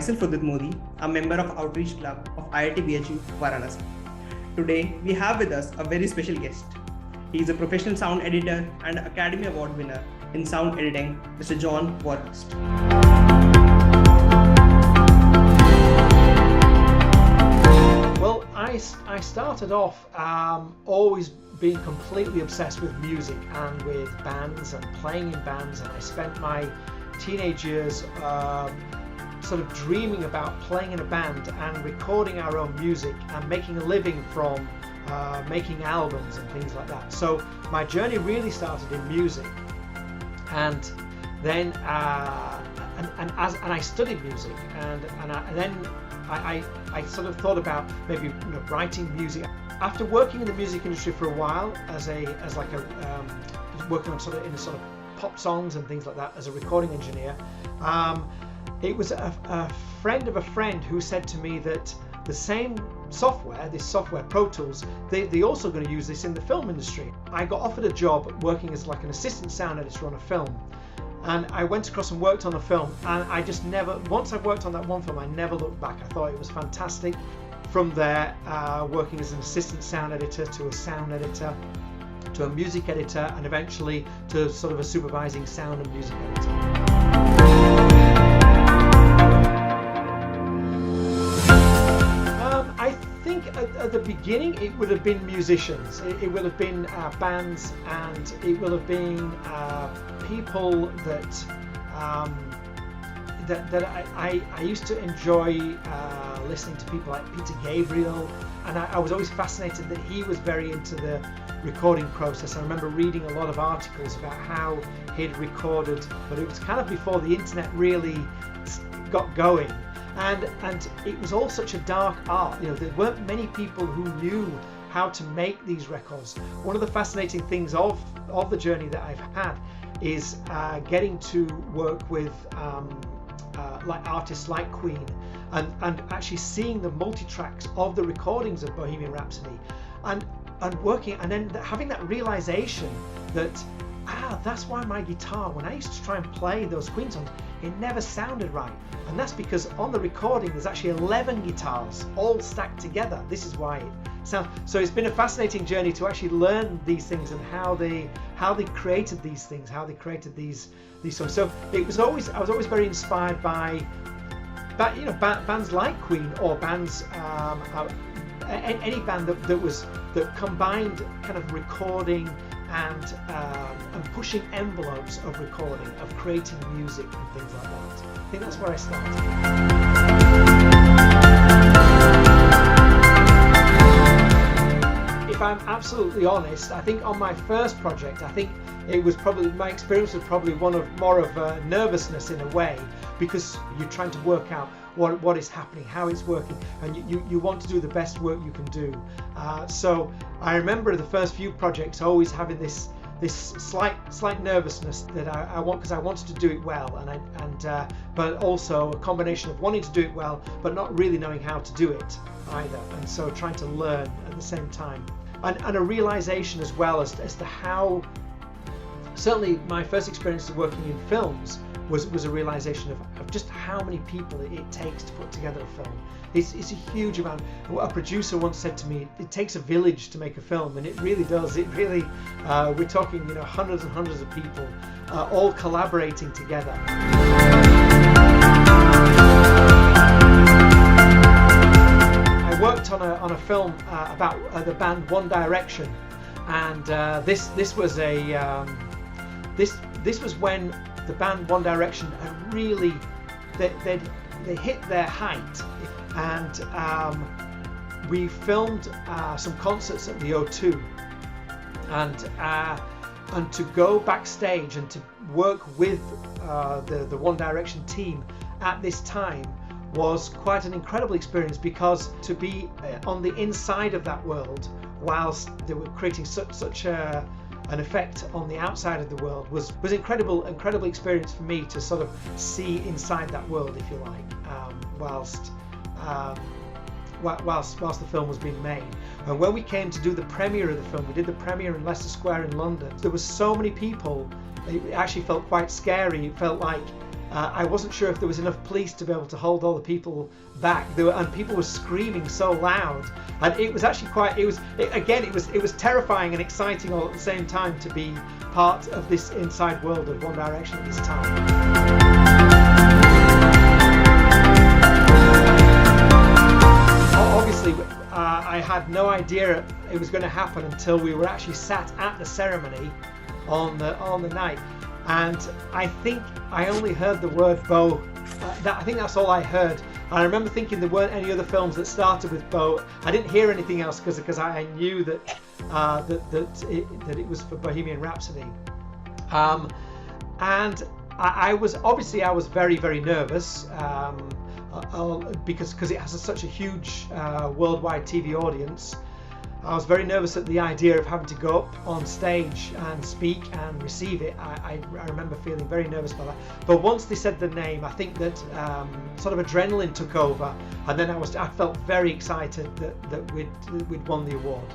myself Udit Modi, a member of Outreach Club of IIT BHU, Varanasi. Today, we have with us a very special guest. He is a professional sound editor and Academy Award winner in sound editing, Mr. John Warhurst. Well, I started off always being completely obsessed with music and with bands and playing in bands, and I spent my teenage years sort of dreaming about playing in a band and recording our own music and making a living from making albums and things like that. So my journey really started in music, and then I studied music, and then I sort of thought about maybe writing music. After working in the music industry for a while working on in a sort of pop songs and things like that as a recording engineer, it was a friend of a friend who said to me that the same software, this software Pro Tools, they also going to use this in the film industry. I got offered a job working as like an assistant sound editor on a film, and I went across and worked on a film, and I just never, once I worked on that one film, I never looked back. I thought it was fantastic. From there, working as an assistant sound editor to a sound editor to a music editor, and eventually to sort of a supervising sound and music editor. I think at the beginning it would have been musicians, it would have been bands, and it will have been people that I used to enjoy listening to, people like Peter Gabriel, and I was always fascinated that he was very into the recording process. I remember reading a lot of articles about how he'd recorded, but it was kind of before the internet really got going, and it was all such a dark art. There weren't many people who knew how to make these records. One of the fascinating things of the journey that I've had is getting to work with like artists like Queen, and actually seeing the multi-tracks of the recordings of Bohemian Rhapsody, and working, and then having that realization that that's why my guitar, when I used to try and play those Queen songs, it never sounded right, and that's because on the recording there's actually 11 guitars all stacked together. This is why it sounds. So it's been a fascinating journey to actually learn these things and how they created these things, how they created these songs. So I was always very inspired by bands like Queen, or bands any band that combined kind of recording and pushing envelopes of recording, of creating music and things like that. I think that's where I started. If I'm absolutely honest, I think on my first project, I think it was probably, my experience was probably more of nervousness in a way, because you're trying to work out what is happening, how it's working, and you want to do the best work you can do. So I remember the first few projects always having this slight nervousness that I want, because I wanted to do it well, but also a combination of wanting to do it well but not really knowing how to do it either, and so trying to learn at the same time, and a realization as well as to how, certainly my first experience of working in films was a realization of just how many people it takes to put together a film. It's a huge amount. A producer once said to me, it takes a village to make a film, and it really does. It really, we're talking hundreds and hundreds of people all collaborating together. I worked on a film about the band One Direction, and this was when the band One Direction had really, they hit their height, and we filmed some concerts at the O2, and to go backstage and to work with the One Direction team at this time was quite an incredible experience, because to be on the inside of that world whilst they were creating such an effect on the outside of the world was incredible experience for me to sort of see inside that world, if you like, whilst the film was being made. And when we came to do the premiere of the film, we did the premiere in Leicester Square in London. There were so many people, it actually felt quite scary. It felt like I wasn't sure if there was enough police to be able to hold all the people back. And people were screaming so loud, and it was actually it was terrifying and exciting all at the same time to be part of this inside world of One Direction at this time. Obviously, I had no idea it was going to happen until we were actually sat at the ceremony on the night, and I think I only heard the word Bo. I think that's all I heard. And I remember thinking there weren't any other films that started with Bo. I didn't hear anything else because I knew that it was for Bohemian Rhapsody. And I was very, very nervous. Because it has such a huge worldwide TV audience. I was very nervous at the idea of having to go up on stage and speak and receive it. I remember feeling very nervous about that. But once they said the name, I think that sort of adrenaline took over, and then I felt very excited that we'd won the award.